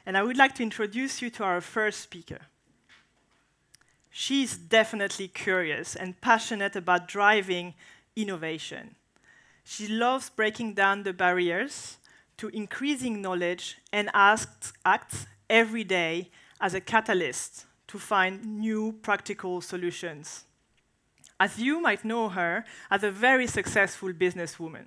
And I would like to introduce you to our first speaker. She's definitely curious and passionate about driving innovation. She loves breaking down the barriers to increasing knowledge and acts every day as a catalyst to find new practical solutions. As you might know her as a very successful businesswoman.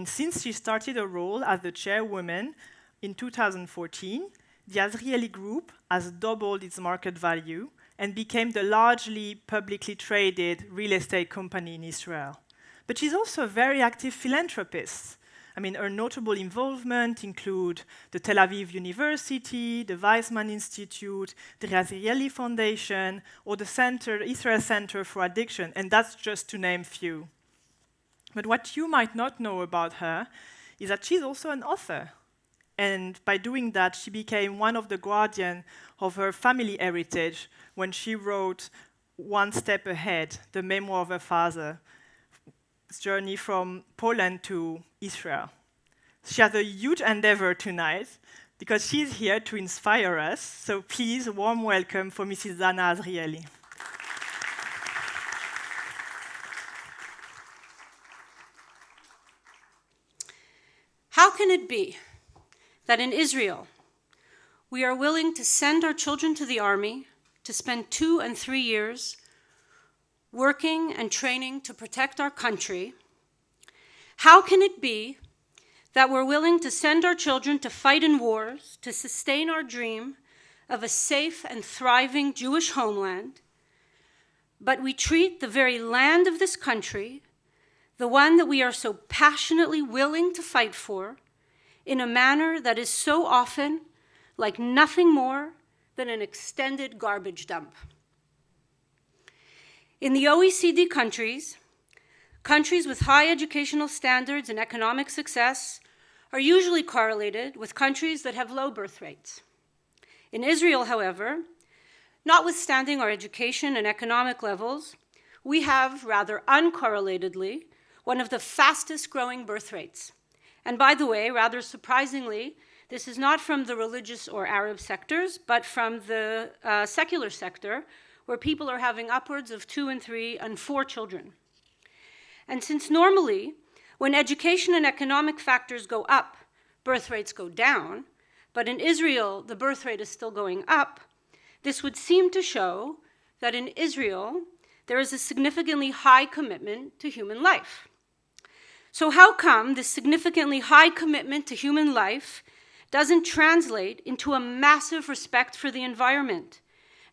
Since she started her role as the chairwoman in 2014, the Azrieli Group has doubled its market value and became the largely publicly traded real estate company in Israel. But she's also a very active philanthropist. Her notable involvement include the Tel Aviv University, the Weizmann Institute, the Azrieli Foundation, or the Israel Center for Addiction, and that's just to name few. But what you might not know about her is that she's also an author. And by doing that, she became one of the guardians of her family heritage when she wrote One Step Ahead, the memoir of her father's journey from Poland to Israel. She has a huge endeavor tonight because she's here to inspire us. So please, a warm welcome for Mrs. Danna Azrieli. How can it be that in Israel we are willing to send our children to the army to spend 2 and 3 years working and training to protect our country? How can it be that we're willing to send our children to fight in wars to sustain our dream of a safe and thriving Jewish homeland, but we treat the very land of this country, the one that we are so passionately willing to fight for, in a manner that is so often like nothing more than an extended garbage dump? In the OECD countries, countries with high educational standards and economic success are usually correlated with countries that have low birth rates. In Israel, however, notwithstanding our education and economic levels, we have, rather uncorrelatedly, one of the fastest growing birth rates. And by the way, rather surprisingly, this is not from the religious or Arab sectors, but from the secular sector, where people are having upwards of 2 and 3 and 4 children. And since normally, when education and economic factors go up, birth rates go down, but in Israel, the birth rate is still going up, this would seem to show that in Israel, there is a significantly high commitment to human life. So how come this significantly high commitment to human life doesn't translate into a massive respect for the environment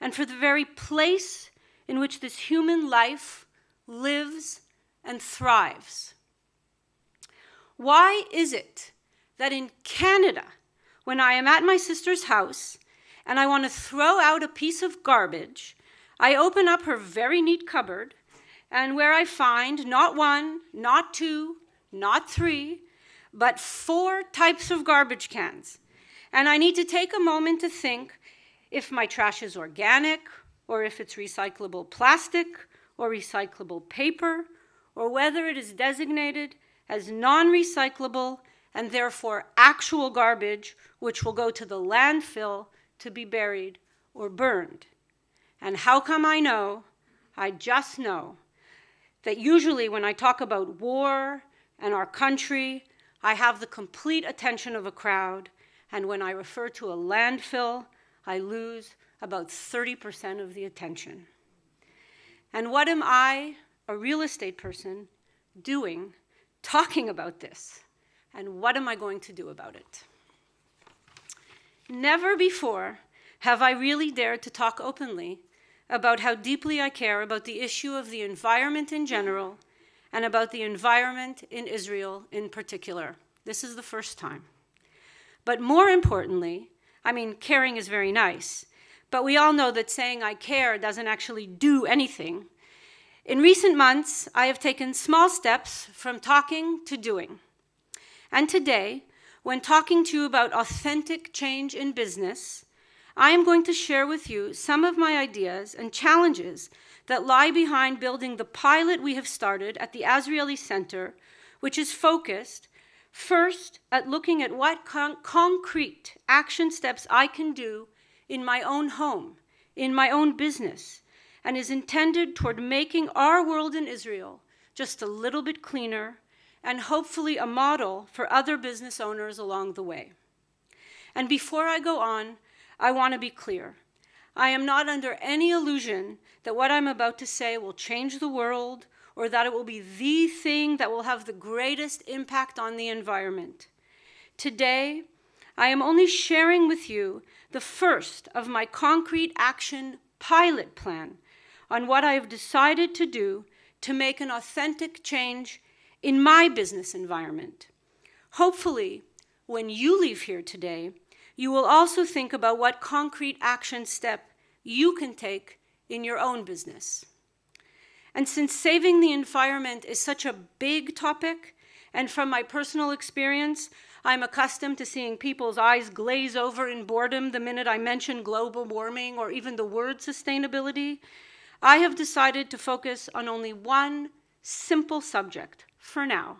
and for the very place in which this human life lives and thrives? Why is it that in Canada, when I am at my sister's house and I want to throw out a piece of garbage, I open up her very neat cupboard, and where I find not 1, not 2, not 3, but 4 types of garbage cans. And I need to take a moment to think if my trash is organic, or if it's recyclable plastic, or recyclable paper, or whether it is designated as non-recyclable and therefore actual garbage, which will go to the landfill to be buried or burned. And how come I know? I just know that usually when I talk about war and our country, I have the complete attention of a crowd, and when I refer to a landfill, I lose about 30% of the attention. And what am I, a real estate person, doing, talking about this? And what am I going to do about it? Never before have I really dared to talk openly about how deeply I care about the issue of the environment in general and about the environment in Israel in particular. This is the first time. But more importantly, caring is very nice, but we all know that saying I care doesn't actually do anything. In recent months, I have taken small steps from talking to doing. And today, when talking to you about authentic change in business, I am going to share with you some of my ideas and challenges that lie behind building the pilot we have started at the Azrieli Center, which is focused First, at looking at what concrete action steps I can do in my own home, in my own business, and is intended toward making our world in Israel just a little bit cleaner and hopefully a model for other business owners along the way. And before I go on, I want to be clear. I am not under any illusion that what I'm about to say will change the world or that it will be the thing that will have the greatest impact on the environment. Today, I am only sharing with you the first of my concrete action pilot plan on what I have decided to do to make an authentic change in my business environment. Hopefully, when you leave here today, you will also think about what concrete action step you can take in your own business. And since saving the environment is such a big topic, and from my personal experience, I'm accustomed to seeing people's eyes glaze over in boredom the minute I mention global warming or even the word sustainability, I have decided to focus on only one simple subject for now,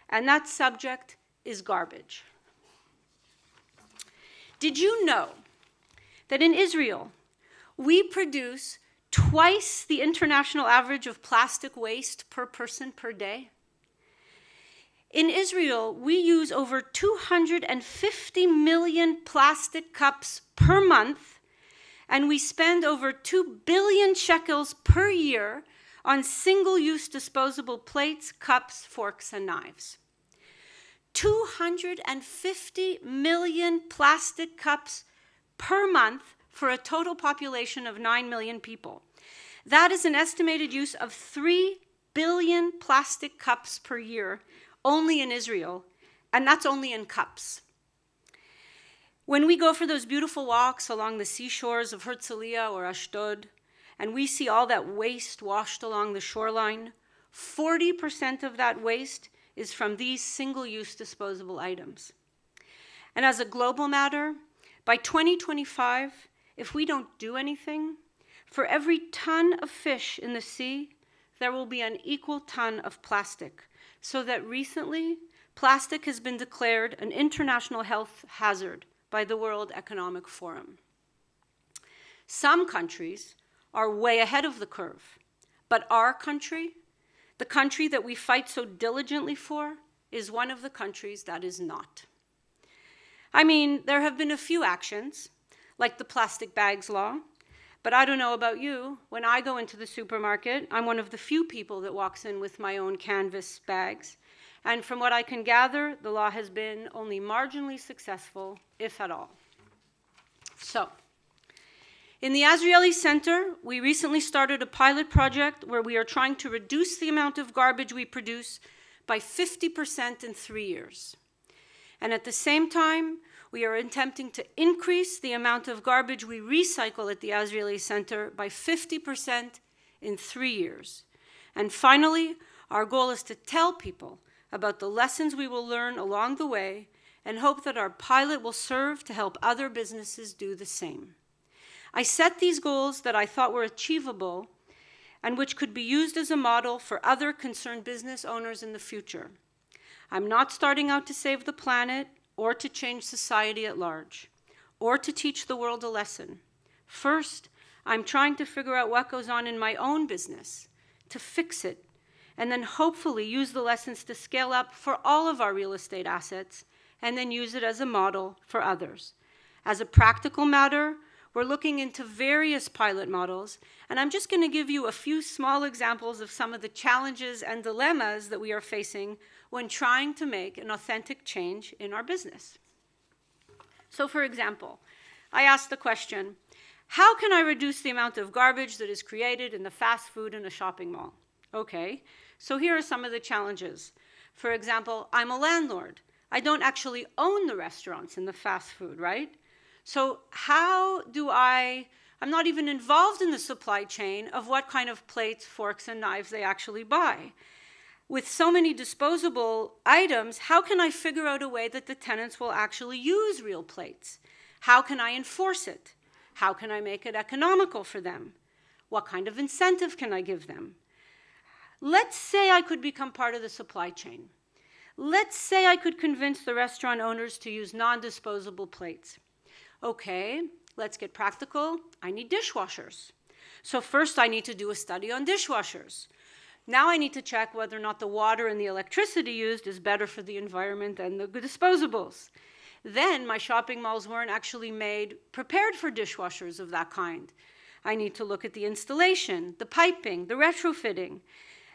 and that subject is garbage. Did you know that in Israel, we produce twice the international average of plastic waste per person per day? In Israel, we use over 250 million plastic cups per month, and we spend over 2 billion shekels per year on single-use disposable plates, cups, forks, and knives. 250 million plastic cups per month for a total population of 9 million people. That is an estimated use of 3 billion plastic cups per year only in Israel, and that's only in cups. When we go for those beautiful walks along the seashores of Herzliya or Ashdod, and we see all that waste washed along the shoreline, 40% of that waste is from these single-use disposable items. And as a global matter, by 2025, if we don't do anything, for every ton of fish in the sea, there will be an equal ton of plastic. So that recently, plastic has been declared an international health hazard by the World Economic Forum. Some countries are way ahead of the curve, but our country, the country that we fight so diligently for, is one of the countries that is not. I mean, there have been a few actions, like the plastic bags law, but I don't know about you. When I go into the supermarket, I'm one of the few people that walks in with my own canvas bags. And from what I can gather, the law has been only marginally successful, if at all. So, in the Azrieli Center, we recently started a pilot project where we are trying to reduce the amount of garbage we produce by 50% in 3 years. And at the same time, we are attempting to increase the amount of garbage we recycle at the Azrieli Center by 50% in 3 years. And finally, our goal is to tell people about the lessons we will learn along the way and hope that our pilot will serve to help other businesses do the same. I set these goals that I thought were achievable and which could be used as a model for other concerned business owners in the future. I'm not starting out to save the planet or to change society at large, or to teach the world a lesson. First, I'm trying to figure out what goes on in my own business, to fix it, and then hopefully use the lessons to scale up for all of our real estate assets, and then use it as a model for others. As a practical matter, we're looking into various pilot models, and I'm just going to give you a few small examples of some of the challenges and dilemmas that we are facing when trying to make an authentic change in our business. So, for example, I asked the question, how can I reduce the amount of garbage that is created in the fast food in a shopping mall? Okay, so here are some of the challenges. For example, I'm a landlord. I don't actually own the restaurants in the fast food, right? So how do I'm not even involved in the supply chain of what kind of plates, forks, and knives they actually buy. With so many disposable items, how can I figure out a way that the tenants will actually use real plates? How can I enforce it? How can I make it economical for them? What kind of incentive can I give them? Let's say I could become part of the supply chain. Let's say I could convince the restaurant owners to use non-disposable plates. Okay, let's get practical. I need dishwashers. So first I need to do a study on dishwashers. Now I need to check whether or not the water and the electricity used is better for the environment than the disposables. Then my shopping malls weren't actually prepared for dishwashers of that kind. I need to look at the installation, the piping, the retrofitting.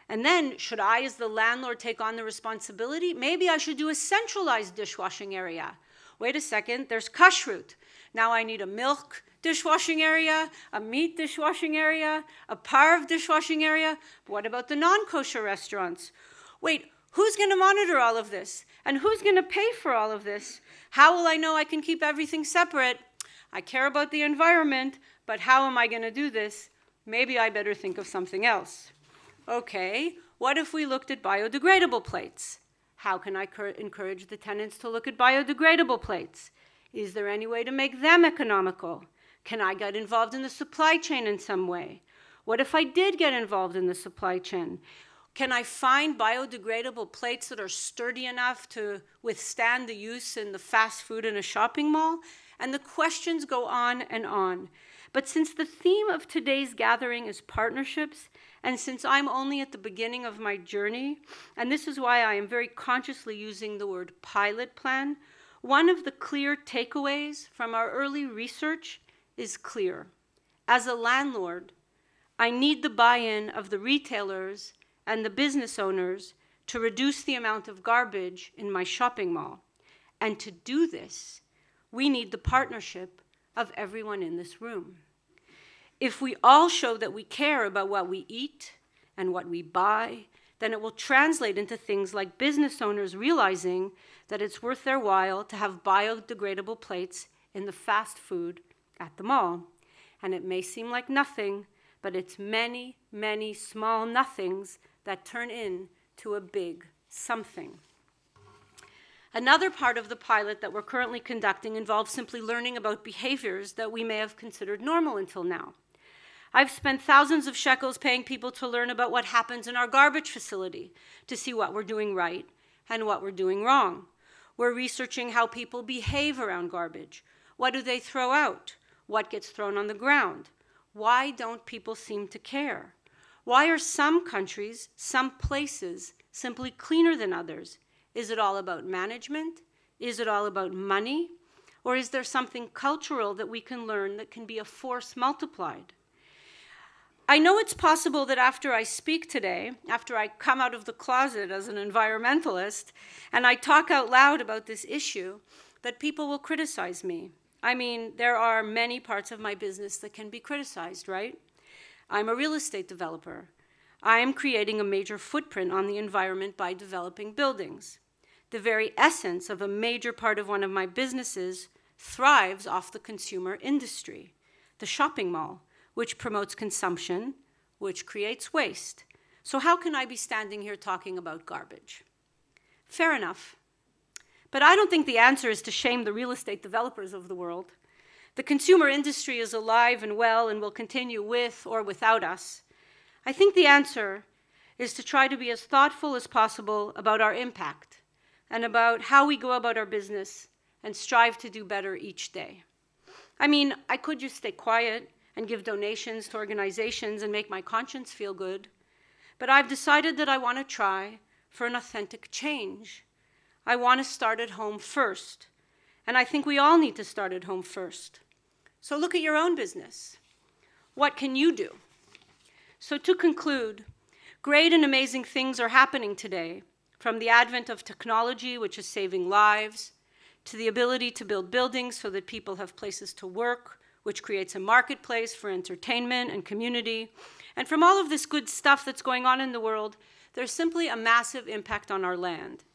And then, should I, as the landlord, take on the responsibility? Maybe I should do a centralized dishwashing area. Wait a second, there's kashrut. Now I need a milk dishwashing area, a meat dishwashing area, a parv dishwashing area. But what about the non-kosher restaurants? Wait, who's going to monitor all of this? And who's going to pay for all of this? How will I know I can keep everything separate? I care about the environment, but how am I going to do this? Maybe I better think of something else. Okay, what if we looked at biodegradable plates? How can I encourage the tenants to look at biodegradable plates? Is there any way to make them economical? Can I get involved in the supply chain in some way? What if I did get involved in the supply chain? Can I find biodegradable plates that are sturdy enough to withstand the use in the fast food in a shopping mall? And the questions go on and on. But since the theme of today's gathering is partnerships, and since I'm only at the beginning of my journey, and this is why I am very consciously using the word pilot plan, one of the clear takeaways from our early research is clear. As a landlord, I need the buy-in of the retailers and the business owners to reduce the amount of garbage in my shopping mall. And to do this, we need the partnership of everyone in this room. If we all show that we care about what we eat and what we buy, then it will translate into things like business owners realizing that it's worth their while to have biodegradable plates in the fast food at the mall. And it may seem like nothing, but it's many, many small nothings that turn into a big something. Another part of the pilot that we're currently conducting involves simply learning about behaviors that we may have considered normal until now. I've spent thousands of shekels paying people to learn about what happens in our garbage facility, to see what we're doing right and what we're doing wrong. We're researching how people behave around garbage. What do they throw out? What gets thrown on the ground? Why don't people seem to care? Why are some countries, some places, simply cleaner than others? Is it all about management? Is it all about money? Or is there something cultural that we can learn that can be a force multiplied? I know it's possible that after I speak today, after I come out of the closet as an environmentalist, and I talk out loud about this issue, that people will criticize me. I mean, there are many parts of my business that can be criticized, right? I'm a real estate developer. I am creating a major footprint on the environment by developing buildings. The very essence of a major part of one of my businesses thrives off the consumer industry, the shopping mall, which promotes consumption, which creates waste. So how can I be standing here talking about garbage? Fair enough. But I don't think the answer is to shame the real estate developers of the world. The consumer industry is alive and well and will continue with or without us. I think the answer is to try to be as thoughtful as possible about our impact and about how we go about our business and strive to do better each day. I mean, I could just stay quiet and give donations to organizations and make my conscience feel good, but I've decided that I want to try for an authentic change. I want to start at home first, and I think we all need to start at home first. So look at your own business. What can you do? So to conclude, great and amazing things are happening today, from the advent of technology, which is saving lives, to the ability to build buildings so that people have places to work, which creates a marketplace for entertainment and community. And from all of this good stuff that's going on in the world, there's simply a massive impact on our land.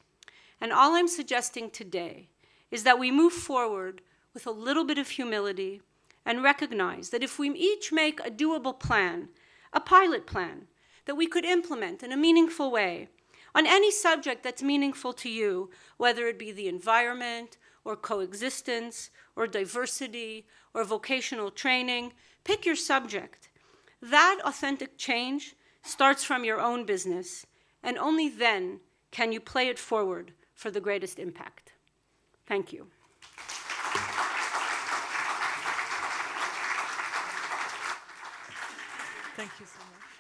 And all I'm suggesting today is that we move forward with a little bit of humility and recognize that if we each make a doable plan, a pilot plan, that we could implement in a meaningful way on any subject that's meaningful to you, whether it be the environment or coexistence or diversity or vocational training, pick your subject. That authentic change starts from your own business, and only then can you play it forward for the greatest impact? Thank you. Thank you so much.